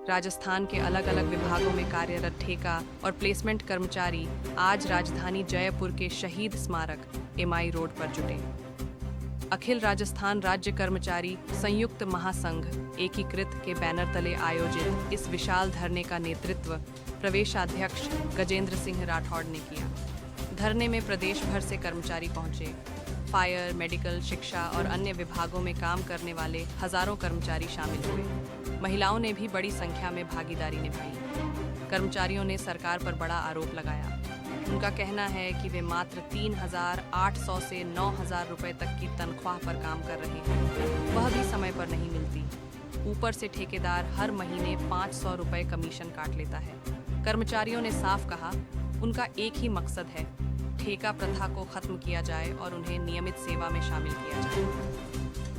राजस्थान के अलग अलग विभागों में कार्यरत ठेका और प्लेसमेंट कर्मचारी आज राजधानी जयपुर के शहीद स्मारक एमआई रोड पर जुटे। अखिल राजस्थान राज्य कर्मचारी संयुक्त महासंघ एकीकृत के बैनर तले आयोजित इस विशाल धरने का नेतृत्व प्रदेशाध्यक्ष गजेंद्र सिंह राठौड़ ने किया। धरने में प्रदेश भर से कर्मचारी पहुंचे। फायर, मेडिकल, शिक्षा और अन्य विभागों में काम करने वाले हजारों कर्मचारी शामिल हुए। महिलाओं ने भी बड़ी संख्या में भागीदारी निभाई। कर्मचारियों ने सरकार पर बड़ा आरोप लगाया। उनका कहना है कि वे मात्र 3,800 से 9,000 रुपए तक की तनख्वाह पर काम कर रहे हैं, वह भी समय पर नहीं मिलती। ऊपर से ठेकेदार हर महीने 500 रुपए कमीशन काट लेता है। कर्मचारियों ने साफ कहा, उनका एक ही मकसद है, ठेका प्रथा को खत्म किया जाए और उन्हें नियमित सेवा में शामिल किया जाए।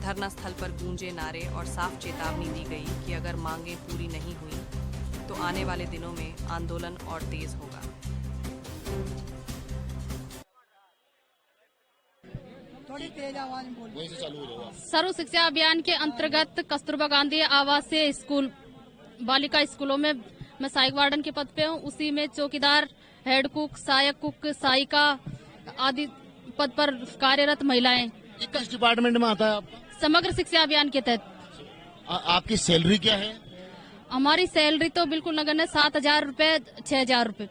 धरना स्थल पर गूंजे नारे और साफ चेतावनी दी गई कि अगर मांगें पूरी नहीं हुई तो आने वाले दिनों में आंदोलन और तेज होगा। सर्व शिक्षा अभियान के अंतर्गत कस्तूरबा गांधी आवासीय स्कूल बालिका स्कूलों में मैं सहायक वार्डन के पद पे हूँ। उसी में चौकीदार, हेड कुक, सहायक कुक, सहायिका आदि पद पर कार्यरत महिलाएं। ये किस डिपार्टमेंट में आता है आपका? समग्र शिक्षा अभियान के तहत। आपकी सैलरी क्या है? हमारी सैलरी तो बिल्कुल नगण्य 7,000 रुपए, 6,000 रुपए।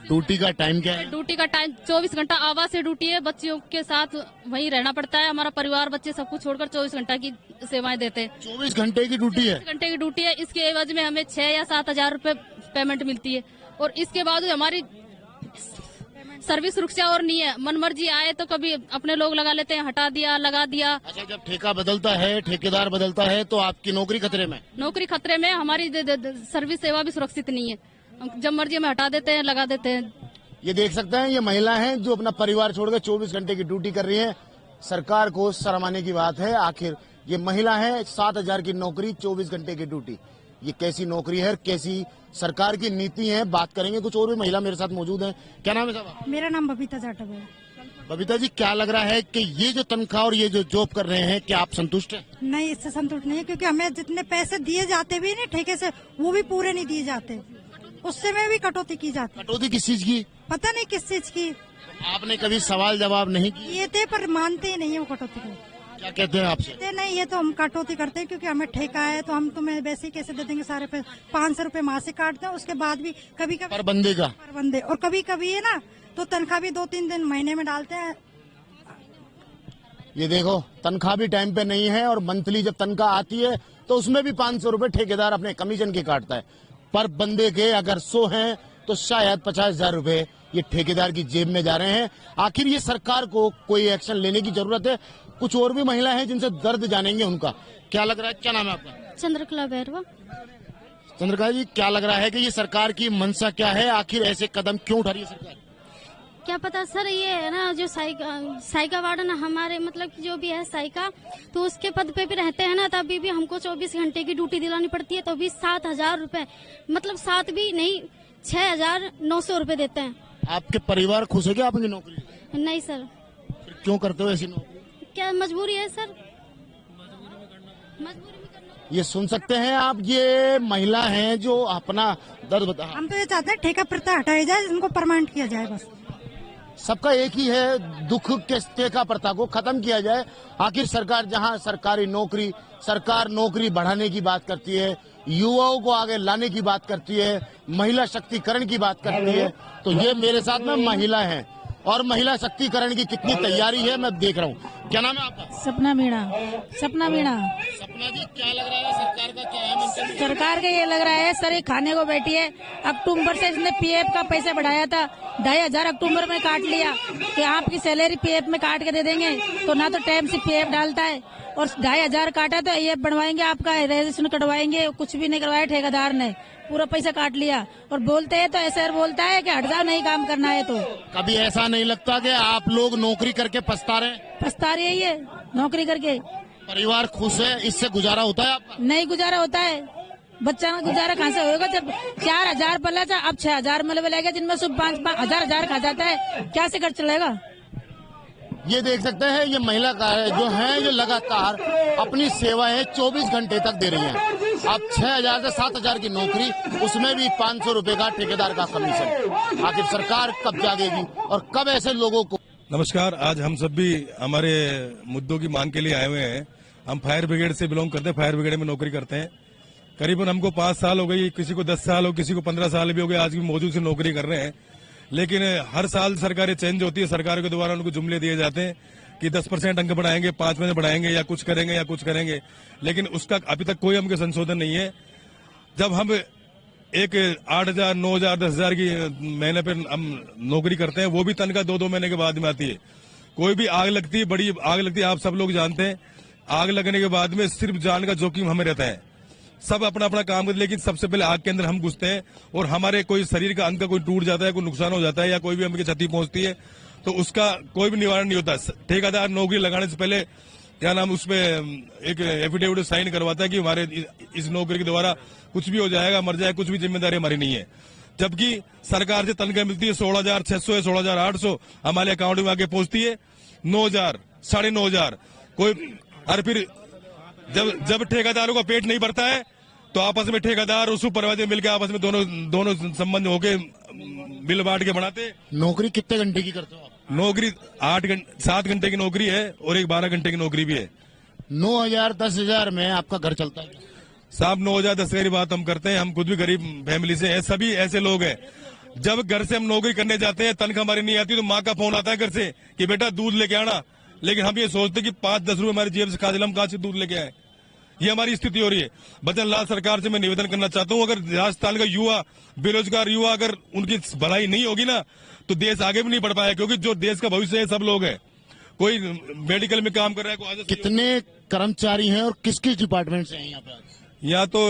ड्यूटी का टाइम क्या है? ड्यूटी का टाइम 24 घंटा आवासीय ड्यूटी है। बच्चियों के साथ वहीं रहना पड़ता है। हमारा परिवार, बच्चे सब कुछ छोड़कर 24 घंटा की सेवाएं देते हैं। 24 घंटे की ड्यूटी है? 24 घंटे की ड्यूटी है। इसके एवज में हमें 6 या 7,000 रुपए पेमेंट मिलती है और इसके बाद हमारी सर्विस सुरक्षा और नहीं है। मनमर्जी आए तो कभी अपने लोग लगा लेते हैं, हटा दिया, लगा दिया। अच्छा, जब ठेका बदलता है, ठेकेदार बदलता है तो आपकी नौकरी खतरे में? नौकरी खतरे में। हमारी सर्विस सेवा भी सुरक्षित नहीं है। जब मर्जी हमें हटा देते हैं, लगा देते हैं। ये देख सकते हैं, ये महिला हैं जो अपना परिवार छोड़कर 24 घंटे की ड्यूटी कर रही है। सरकार को शर्म आने की बात है। आखिर ये महिला है, 7,000 की नौकरी, 24 घंटे की ड्यूटी। ये कैसी नौकरी है, कैसी सरकार की नीति है, बात करेंगे। कुछ और भी महिला मेरे साथ मौजूद हैं। क्या नाम है साहब? मेरा नाम बबीता जाटव है। बबीता जी, क्या लग रहा है कि ये जो तनख्वाह और ये जो जॉब कर रहे हैं, क्या आप संतुष्ट हैं? नहीं, इससे संतुष्ट नहीं है, क्योंकि हमें जितने पैसे दिए जाते भी ना ठेके से, वो भी पूरे नहीं दिए जाते। उससे में भी कटौती की जाती। कटौती किस चीज की? पता नहीं किस चीज की। आपने कभी सवाल जवाब नहीं किए? ये थे पर मानते ही नहीं है वो कटौती को। क्या कहते हैं आपसे? कहते नहीं, ये तो हम कटौती करते हैं क्योंकि हमें ठेका है, तो हम तुम्हें वैसे ही कैसे दे देंगे सारे पैसे। 500 रुपए मासिक काटते हैं, उसके बाद भी कभी कभी पर बंदे का पर बंदे, और कभी कभी है ना तो तनख्वाह भी 2-3 दिन महीने में डालते हैं। ये देखो, तनख्वाह भी टाइम पे नहीं है और मंथली जब तनख्वाह आती है तो उसमें भी 500 रुपए ठेकेदार अपने कमीशन के काटता है। पर बंदे के अगर 100 हैं तो शायद 50,000 रुपए ये ठेकेदार की जेब में जा रहे हैं। आखिर ये सरकार को कोई एक्शन लेने की जरूरत है। कुछ और भी महिला हैं जिनसे दर्द जानेंगे उनका। क्या लग रहा है? क्या नाम है आपका? चंद्रकला बैरवा। चंद्रकला जी, क्या लग रहा है कि ये सरकार की मंशा क्या है? आखिर ऐसे कदम क्यों उठा रही है सरकार? क्या पता सर, ये है ना जो सहायिका वार्डन हमारे मतलब जो भी है सहायिका, तो उसके पद पे भी रहते हैं ना, तभी भी हमको 24 घंटे की ड्यूटी दिलानी पड़ती है। तो भी 7,000 रुपए, मतलब 7 भी नहीं, 6,900 रुपए देते हैं। आपके परिवार खुश है क्या आपकी नौकरी? नहीं सर। फिर क्यों करते हो ऐसी नौकरी? क्या मजबूरी है सर? मजबूरी में करना। ये सुन सकते हैं आप, ये महिला हैं जो अपना दर्द बता। हम तो ये चाहते हैं ठेका प्रथा हटाई जाए, इनको परमानेंट किया जाए। बस सबका एक ही है, दुख के ठेका प्रथा को खत्म किया जाए। आखिर सरकार जहां सरकार नौकरी बढ़ाने की बात करती है, युवाओं को आगे लाने की बात करती है, महिला शक्तिकरण की बात करती है, तो ये मेरे साथ में महिला हैं और महिला शक्तिकरण की कितनी तैयारी है मैं देख रहा हूँ। क्या नाम है आपका? सपना मीणा। सपना मीणा। सपना जी, क्या लग रहा है सरकार का क्या है? सरकार का ये लग रहा है सर, ये खाने को बैठी है। अक्टूबर से इसने पीएफ का पैसा बढ़ाया था, 2,500 अक्टूबर में काट लिया कि आपकी सैलरी पीएफ में काट के दे देंगे, तो ना तो टाइम से पीएफ डालता है और 2,500 काटा तो ये बनवाएंगे, आपका रजिस्ट्रेशन कटवाएंगे, कुछ भी नहीं करवाया ठेकेदार ने, पूरा पैसा काट लिया। और बोलते हैं तो ऐसा बोलता है कि हट जाओ, नहीं काम करना है। तो कभी ऐसा नहीं लगता कि आप लोग नौकरी करके पछता रहे? पछता रही है नौकरी करके। परिवार खुश है, इससे गुजारा होता है आपका? नहीं गुजारा होता है। बच्चा का गुजारा कहाँ से होगा जब 4,000 पला था, अब 6,000 मिलने लगे, जिनमें से 5,000 खा जाता है, क्या से घर चलेगा? ये देख सकते हैं, ये महिला जो है जो लगातार अपनी सेवाएं 24 घंटे तक दे रही हैं। अब 6,000 से 7,000 की नौकरी, उसमें भी 500 रुपए का ठेकेदार का कमीशन। आखिर सरकार कब जागेगी और कब ऐसे लोगों को। नमस्कार, आज हम सब भी हमारे मुद्दों की मांग के लिए आए हुए हैं। हम फायर ब्रिगेड से बिलोंग करते हैं, फायर ब्रिगेड में नौकरी करते हैं। करीबन हमको 5 साल हो गई, किसी को 10 साल हो, किसी को 15 साल भी हो गए, आज भी मौजूद से नौकरी कर रहे हैं। लेकिन हर साल सरकारें चेंज होती है, सरकार के द्वारा उनको जुमले दिए जाते हैं कि 10% अंक बढ़ाएंगे, 5 बढ़ाएंगे, या कुछ करेंगे, लेकिन उसका अभी तक कोई हमके संशोधन नहीं है। जब हम एक 8,000, 9,000, 10,000 की महीने पे हम नौकरी करते हैं, वो भी तनख्वाह 2-2 महीने के बाद में आती है। कोई भी आग लगती है, बड़ी आग लगती है, आप सब लोग जानते हैं। आग लगने के बाद में सिर्फ जान का जोखिम हमें रहता है। सब अपना अपना काम करते, लेकिन सबसे पहले आग के अंदर हम घुसते हैं और हमारे कोई शरीर का अंग का कोई टूट जाता है, कोई नुकसान हो जाता है, या कोई भी हमें क्षति पहुंचती है, तो उसका कोई भी निवारण नहीं होता। ठेकेदार नौकरी लगाने से पहले क्या नाम उसमें एक एफिडेविट साइन करवाता है कि हमारे इस नौकरी के द्वारा कुछ भी हो जाएगा, मर जाए, कुछ भी जिम्मेदारी हमारी नहीं है। जबकि सरकार से तनख्वाह मिलती है 16,600 या 16,800, हमारे अकाउंट में आगे पहुंचती है 9,000, 9,500 कोई। और फिर जब ठेकेदारों का पेट नहीं भरता है तो आपस में ठेकेदार और सुपरवाइजर मिलकर आपस में दोनों संबंध होके बिल बांट के बनाते। नौकरी कितने घंटे की करते हो आप? नौकरी 7 घंटे की नौकरी है और एक 12 घंटे की नौकरी भी है। 9,000, 10,000 में आपका घर चलता है? साहब 9,000, 10,000 की बात हम करते हैं। हम खुद भी गरीब फैमिली से हैं, सभी ऐसे लोग हैं। जब घर से हम नौकरी करने जाते हैं, तनख्वाह हमारी नहीं आती, तो माँ का फोन आता है घर से कि बेटा दूध लेके आना। लेकिन हम ये सोचते कि 5-10 रुपए हमारी जेब से खा हम कहाँ से दूध लेके आए। ये हमारी स्थिति हो रही है। बचन लाल सरकार से मैं निवेदन करना चाहता हूँ, अगर राजस्थान का युवा, बेरोजगार युवा, अगर उनकी भलाई नहीं होगी ना, तो देश आगे भी नहीं बढ़ पाएगा। क्योंकि जो देश का भविष्य है सब लोग हैं। कोई मेडिकल में काम कर रहा है, कोई कितने कर्मचारी हैं और किस किस डिपार्टमेंट से हैं यहाँ पे? यहाँ तो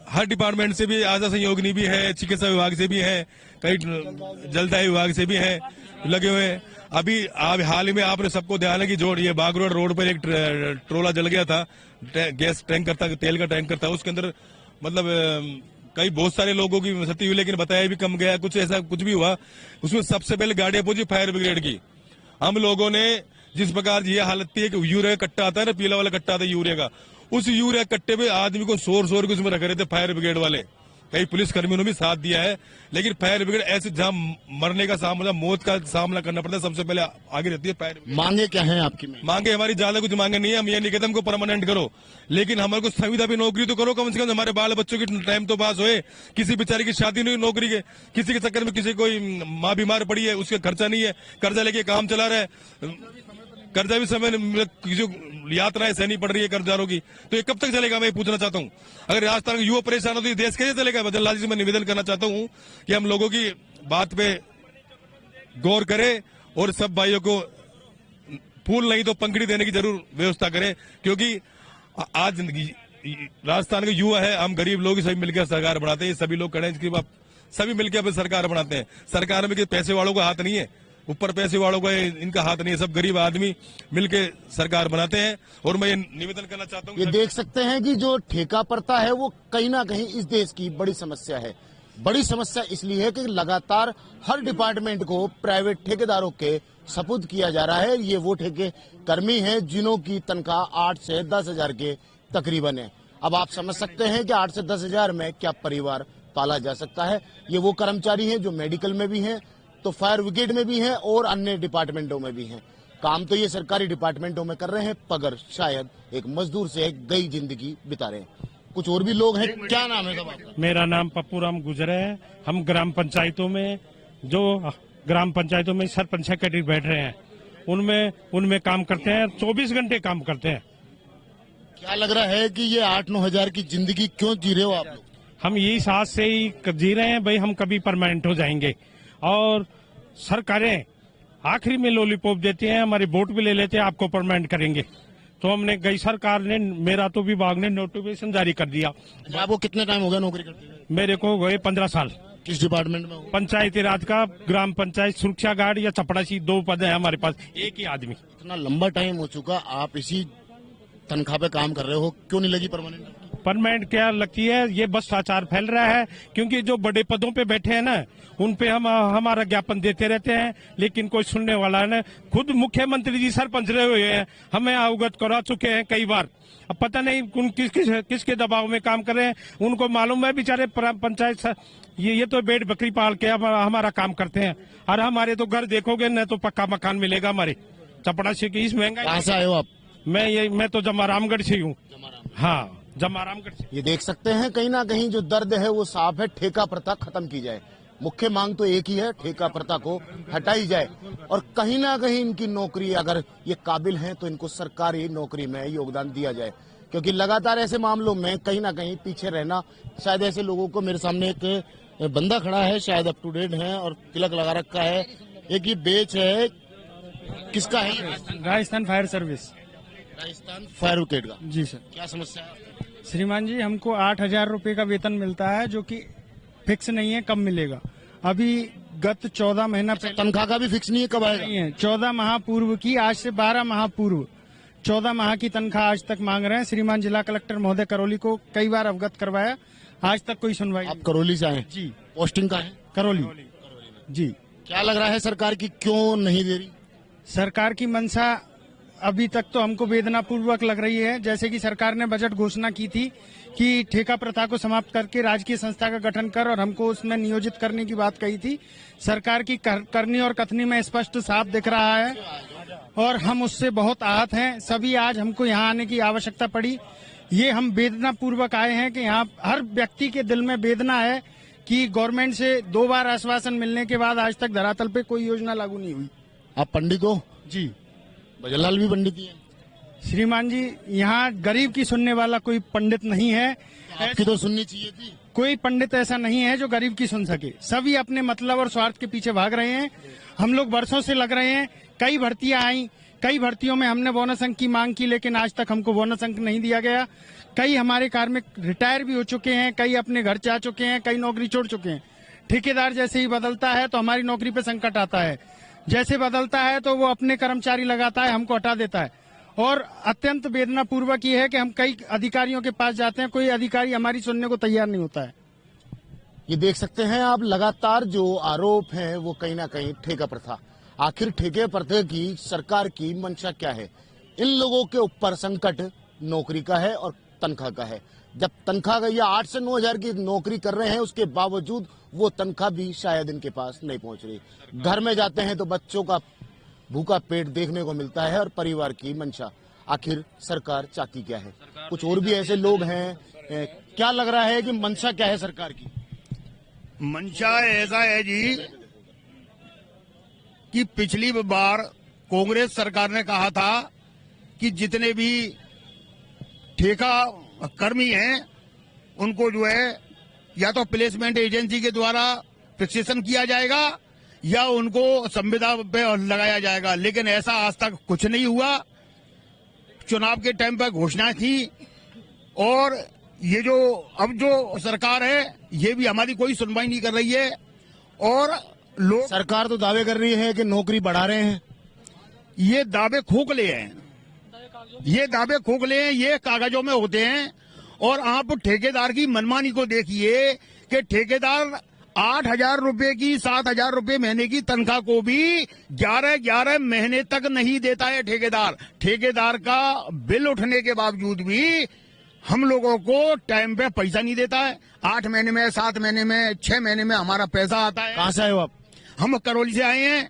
हर डिपार्टमेंट से भी, आशा संयोगिनी भी है, चिकित्सा विभाग से भी है, कई जलदाय विभाग से भी है लगे हुए हैं। अभी हाल ही में आपने सबको ध्यान है कि जो ये बागरोड रोड पर एक ट्रोला जल गया था, गैस टैंकर था, तेल का टैंकर था, उसके अंदर मतलब कई बहुत सारे लोगों की क्षति हुई, लेकिन बताया भी कम गया, कुछ ऐसा कुछ भी हुआ। उसमें सबसे पहले गाड़ियां पहुंची फायर ब्रिगेड की। हम लोगों ने जिस प्रकार ये हालत थी कि यूरिया कट्टा आता है ना, पीला वाला कट्टा आता है यूरिया का, उस यूरिया कट्टे पे आदमी को सोर के उसमें रख रहे थे फायर ब्रिगेड वाले। कई पुलिस कर्मियों ने भी साथ दिया है, लेकिन फायर ब्रिगेड ऐसे जहां मरने का सामना, मौत का सामना करना पड़ता है, सबसे पहले आगे रहती है फायर ब्रिगेड। मांगे क्या है आपकी? मांगे हमारी ज्यादा कुछ मांगे नहीं है। हम ये नहीं कहते हमको परमानेंट करो, लेकिन हमारे को संविदा भी नौकरी तो करो, कम से कम हमारे बाल बच्चों की टाइम तो पास होए। किसी बेचारे की शादी नहीं हुई नौकरी के, किसी के चक्कर में किसी कोई माँ बीमार पड़ी है, उसका खर्चा नहीं है, कर्जा लेके काम चला रहा है, कर्जा भी समय किसी यात्राएं सहनी पड़ रही है कर्जदारों की, तो ये कब तक चलेगा? मैं पूछना चाहता हूँ। अगर राजस्थान का युवा परेशान हो तो ये देश कैसे चलेगा? बचन लाल जी से मैं निवेदन करना चाहता हूँ कि हम लोगों की बात पे गौर करें और सब भाइयों को फूल नहीं तो पंखड़ी देने की जरूर व्यवस्था करें। क्योंकि आज राजस्थान के युवा है, हम गरीब लोग सभी मिलकर सरकार बनाते हैं, सभी लोग खड़े हैं, सभी मिलकर अपनी सरकार बनाते हैं। सरकार में पैसे वालों का हाथ नहीं है, ऊपर पैसे वालों का इनका हाथ नहीं है, सब गरीब आदमी मिलके सरकार बनाते हैं। और मैं ये निवेदन करना चाहता हूँ, ये देख सकते हैं कि जो ठेका पड़ता है वो कहीं ना कहीं इस देश की बड़ी समस्या है। बड़ी समस्या इसलिए है कि लगातार हर डिपार्टमेंट को प्राइवेट ठेकेदारों के सपुर्द किया जा रहा है। ये वो ठेके कर्मी हैं जिन्हों की तनख्वाह 8 से 10,000 के तकरीबन है। अब आप समझ सकते हैं कि 8 से 10,000 में क्या परिवार पाला जा सकता है। ये वो कर्मचारी हैं जो मेडिकल में भी हैं, तो फायर ब्रिगेड में भी हैं और अन्य डिपार्टमेंटों में भी हैं। काम तो ये सरकारी डिपार्टमेंटों में कर रहे हैं, मगर शायद एक मजदूर से गई जिंदगी बिता रहे हैं। कुछ और भी लोग हैं। क्या नाम है सब आपका? मेरा नाम पप्पू राम गुजर है। हम ग्राम पंचायतों में सरपंच सेक्रेटरी बैठ रहे हैं, उनमें काम करते हैं, 24 घंटे काम करते हैं। क्या लग रहा है कि ये 8-9 हजार की जिंदगी क्यों जी रहे हो आप लोग? हम यही साथ से ही जी रहे हैं भाई, हम कभी परमानेंट हो जाएंगे। और सरकारें आखिरी में लॉलीपॉप देती हैं, हमारी वोट भी ले लेते हैं, आपको परमानेंट करेंगे। तो हमने गई सरकार ने, मेरा तो विभाग ने नोटिफिकेशन जारी कर दिया। आपको कितने टाइम हो गया नौकरी करते हुए? मेरे को गए 15 साल। किस डिपार्टमेंट में हो? पंचायती राज का, ग्राम पंचायत सुरक्षा गार्ड या चपड़ासी, 2 पद है हमारे पास, एक ही आदमी। इतना लंबा टाइम हो चुका, आप इसी तनख्वाह पे काम कर रहे हो, क्यों नहीं लगी परमानेंट? परमानेंट क्या लगती है, ये भ्रष्टाचार फैल रहा है। क्योंकि जो बड़े पदों पे बैठे हैं ना, उन पे हम हमारा ज्ञापन देते रहते हैं, लेकिन कोई सुनने वाला है। खुद मुख्यमंत्री जी सरपंच रहे हुए हैं, हमें अवगत करा चुके हैं कई बार। अब पता नहीं उन किसके दबाव में काम कर रहे हैं, उनको मालूम है बेचारे पंचायत ये तो बेड बकरी पाल के हमारा काम करते हैं। और हमारे तो घर देखोगे न तो पक्का मकान मिलेगा हमारे चपड़ासी की इस महंगाई। कहाँ से आए हो आप? मैं तो जमारामगढ़ से हूँ। हाँ, जमारामगढ़ से। ये देख सकते हैं कहीं ना कहीं जो दर्द है वो साफ है। ठेका प्रथा खत्म की जाए, मुख्य मांग तो एक ही है, ठेका प्रथा को हटाई जाए। और कहीं ना कहीं इनकी नौकरी, अगर ये काबिल हैं तो इनको सरकारी नौकरी में योगदान दिया जाए, क्योंकि लगातार ऐसे मामलों में कहीं ना कहीं पीछे रहना। शायद ऐसे लोगों को, मेरे सामने एक बंदा खड़ा है, शायद अप टू डेट है और तिलक लगा रखा है। एक ये बेच है, किसका है? Rajasthan fire service. Rajasthan fire brigade का। जी सर। क्या समस्या है? श्रीमान जी, हमको 8,000 रुपए का वेतन मिलता है, जो कि फिक्स नहीं है, कब मिलेगा। अभी गत 14 महीना पहले तनख्वाह का भी फिक्स नहीं है, कब आएगा? नहीं है। 14 माह पूर्व की, आज से 12 माह पूर्व 14 माह की तनख्वाह आज तक मांग रहे हैं। श्रीमान जिला कलेक्टर महोदय करौली को कई बार अवगत करवाया, आज तक कोई सुनवाई। आप करौली से आए? जी। पोस्टिंग का है? करौली जी। क्या लग रहा है सरकार की क्यों नहीं दे रही? सरकार की मंशा अभी तक तो हमको वेदना पूर्वक लग रही है। जैसे कि सरकार ने बजट घोषणा की थी कि ठेका प्रथा को समाप्त करके राजकीय संस्था का गठन कर और हमको उसमें नियोजित करने की बात कही थी। सरकार की करनी और कथनी में स्पष्ट साफ दिख रहा है और हम उससे बहुत आहत हैं। सभी आज हमको यहाँ आने की आवश्यकता पड़ी। ये हम वेदना पूर्वक आए हैं कि यहाँ हर व्यक्ति के दिल में वेदना है कि गवर्नमेंट से 2 बार आश्वासन मिलने के बाद आज तक धरातल पे कोई योजना लागू नहीं हुई। आप पंडित हो? जी। भजनलाल भी पंडित ही है। श्रीमान जी, यहाँ गरीब की सुनने वाला कोई पंडित नहीं है। आपकी तो सुननी चाहिए थी। कोई पंडित ऐसा नहीं है जो गरीब की सुन सके। सभी अपने मतलब और स्वार्थ के पीछे भाग रहे हैं। हम लोग वर्षों से लग रहे हैं। कई भर्तियां आई, कई भर्तियों में हमने बोनस अंक की मांग की, लेकिन आज तक हमको बोनस अंक नहीं दिया गया। कई हमारे कार्मिक रिटायर भी हो चुके हैं, कई अपने घर जा चुके हैं, कई नौकरी छोड़ चुके हैं। ठेकेदार जैसे ही बदलता है तो हमारी नौकरी पे संकट आता है, जैसे बदलता है तो वो अपने कर्मचारी लगाता है, हमको हटा देता है। और अत्यंत वेदना पूर्वक ये है कि हम कई अधिकारियों के पास जाते हैं, कोई अधिकारी हमारी सुनने को तैयार नहीं होता है। ये देख सकते हैं आप, लगातार जो आरोप हैं वो कहीं ना कहीं ठेका प्रथा। आखिर ठेके प्रथा की सरकार की मंशा क्या है? इन लोगों के ऊपर संकट नौकरी का है और तनख्वाह का है। जब तनख्वाह या 8 से 9 हजार की नौकरी कर रहे हैं, उसके बावजूद वो तनख्वाह भी शायद इनके पास नहीं पहुंच रही। घर में जाते हैं तो बच्चों का भूखा पेट देखने को मिलता है और परिवार की मंशा। आखिर सरकार चाहती क्या है? कुछ और भी ऐसे लोग हैं। क्या लग रहा है कि मंशा क्या है सरकार की? मंशा ऐसा है जी कि पिछली बार कांग्रेस सरकार ने कहा था कि जितने भी ठेका कर्मी हैं उनको जो है या तो प्लेसमेंट एजेंसी के द्वारा फिक्सेशन किया जाएगा या उनको संविदा पे लगाया जाएगा, लेकिन ऐसा आज तक कुछ नहीं हुआ। चुनाव के टाइम पर घोषणा थी और ये जो अब जो सरकार है ये भी हमारी कोई सुनवाई नहीं कर रही है। और लोग, सरकार तो दावे कर रही है कि नौकरी बढ़ा रहे हैं। ये दावे खोखले हैं, ये दावे खोखले हैं, ये कागजों में होते हैं। और आप ठेकेदार की मनमानी को देखिए कि ठेकेदार 8,000 रुपए की 7,000 रुपए महीने की तनख्वाह को भी 11 महीने तक नहीं देता है ठेकेदार। ठेकेदार का बिल उठने के बावजूद भी हम लोगों को टाइम पे पैसा नहीं देता है। 8 महीने में, 7 महीने में, 6 महीने में हमारा पैसा आता है। कहाँ से आए हो आप? हम करौली से आए हैं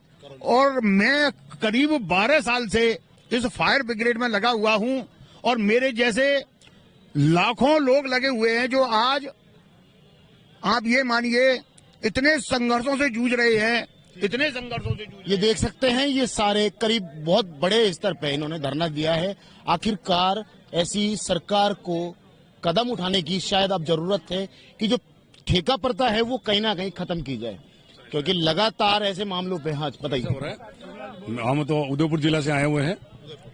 और मैं करीब 12 साल से इस फायर ब्रिगेड में लगा हुआ हूं और मेरे जैसे लाखों लोग लगे हुए हैं जो आज आप ये मानिए इतने संघर्षों से जूझ रहे हैं, इतने संघर्षों से जूझ। ये देख सकते हैं, ये सारे करीब बहुत बड़े स्तर पे इन्होंने धरना दिया है। आखिरकार ऐसी सरकार को कदम उठाने की शायद अब जरूरत है कि जो ठेका प्रथा है वो कहीं ना कहीं खत्म की जाए, क्योंकि लगातार ऐसे मामलों पे। हाँ बताइए। हम तो उदयपुर जिला से आए हुए हैं,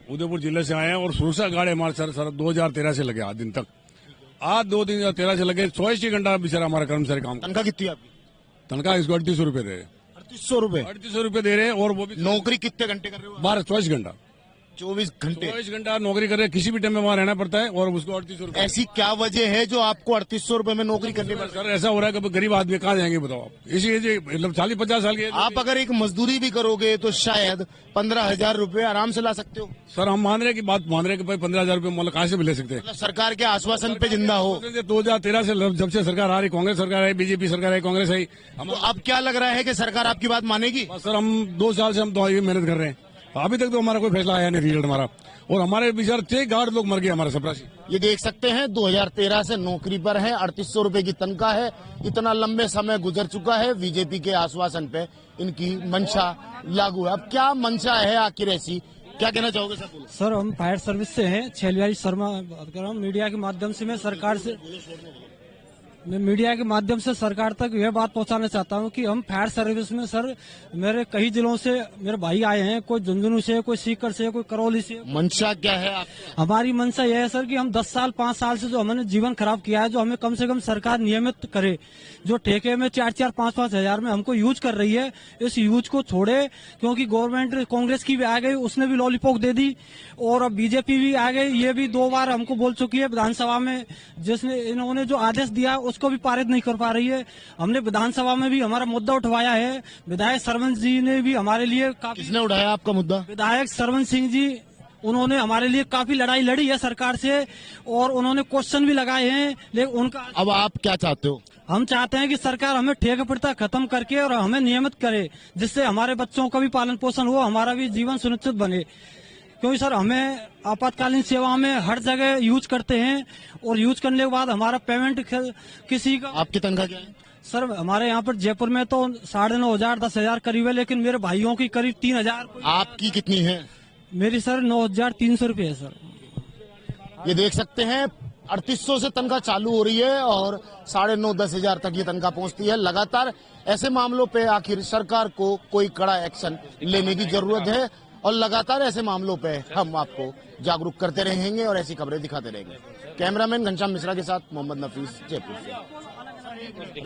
उदयपुर जिले से आए हैं और सुरक्षा गार्ड हमारे सर 2013 से लगे आज दिन तक। आज 2013 से लगे 24 घंटा बेचारा हमारा कर्मचारी काम। तनख्वाह कितनी आपकी? तनख्वाह इसको 3800 रुपए दे रहे हैं। 3800 रुपए? 3800 रुपए दे रहे हैं। और वो भी नौकरी कितने घंटे कर रहे हो? 24 घंटा। 24 घंटे 24 घंटा नौकरी कर रहे हैं, किसी भी टाइम में वहाँ रहना पड़ता है और उसको 3800 रुपये। ऐसी क्या वजह है जो आपको 3800 रुपए में नौकरी करनी पड़ती सर ऐसा हो रहा है कि गरीब आदमी कहाँ जाएंगे बताओ आप। इसी मतलब 40-50 साल के आप अगर एक मजदूरी भी करोगे तो शायद 15,000 रुपए आराम से ला सकते हो। सर हम मान रहे हैं कि बात मान रहे हैं कि भाई 15,000 रुपये मतलब कहाँ से भी ले सकते हैं। मतलब सरकार के आश्वासन पे जिंदा हो। 2013 से जब से सरकार आ रही, कांग्रेस सरकार है, बीजेपी सरकार है, कांग्रेस है, हम तो अब क्या लग रहा है कि सरकार आपकी बात मानेगी? सर हम 2 साल से हम तो ये मेहनत कर रहे हैं, अभी तक तो हमारा कोई फैसला आया नहीं, रिजल्ट हमारा, और हमारे विचार 6 गार्ड लोग मर गए हमारे सप्रासी। ये देख सकते हैं 2013 से नौकरी पर है, 3800 रुपए की तनख्वाह है। इतना लंबे समय गुजर चुका है, बीजेपी के आश्वासन पे इनकी मंशा लागू है। अब क्या मंशा है आखिर ऐसी, क्या कहना चाहोगे सर? बोलो। सर हम फायर सर्विस से हैं, छेलवारी शर्मा बात कर रहा हूँ। मीडिया के माध्यम से मैं मीडिया के माध्यम से सरकार तक यह बात पहुंचाना चाहता हूं कि हम फायर सर्विस में सर मेरे कई जिलों से मेरे भाई आए हैं, कोई झुंझुनू से, कोई सीकर से, कोई करौली से। मंशा क्या है आप? हमारी मंशा यह है सर कि हम 10 साल 5 साल से जो हमने जीवन खराब किया है, जो हमें कम से कम सरकार नियमित करे। जो ठेके में 4-4, 5-5 हजार में हमको यूज कर रही है, इस यूज को छोड़े, क्योंकि गवर्नमेंट कांग्रेस की भी आ गई, उसने भी लॉलीपॉप दे दी, और अब बीजेपी भी आ गई, ये भी 2 बार हमको बोल चुकी है विधानसभा में, जिसने इन्होंने जो आदेश दिया उसको भी पारित नहीं कर पा रही है। हमने विधानसभा में भी हमारा मुद्दा उठवाया है, विधायक सरवंश जी ने भी हमारे लिए काफी। किसने उठाया आपका मुद्दा? विधायक सरवंश सिंह जी, उन्होंने हमारे लिए काफी लड़ाई लड़ी है सरकार से, और उन्होंने क्वेश्चन भी लगाए हैं, लेकिन उनका। अब आप क्या चाहते हो? हम चाहते हैं कि सरकार हमें ठेका प्रथा खत्म करके और हमें नियमित करे, जिससे हमारे बच्चों का भी पालन पोषण हो, हमारा भी जीवन सुनिश्चित बने। क्योंकि सर हमें आपातकालीन सेवा में हर जगह यूज करते हैं, और यूज करने के बाद हमारा पेमेंट किसी का। आपकी तनख्वाह क्या है? सर हमारे यहाँ पर जयपुर में तो 9,500 10,000 करीब है, लेकिन मेरे भाइयों की करीब 3,000। आपकी कितनी है? मेरी सर 9,300 रुपये है सर। ये देख सकते हैं 3800 से तनख्वाह चालू हो रही है और 9,500-10,000 तक ये तनख्वाह पहुंचती है। लगातार ऐसे मामलों पे आखिर सरकार को कोई कड़ा एक्शन लेने की जरूरत है, और लगातार ऐसे मामलों पे हम आपको जागरूक करते रहेंगे और ऐसी खबरें दिखाते रहेंगे। कैमरामैन घनश्याम मिश्रा के साथ मोहम्मद नफीस, जयपुर से।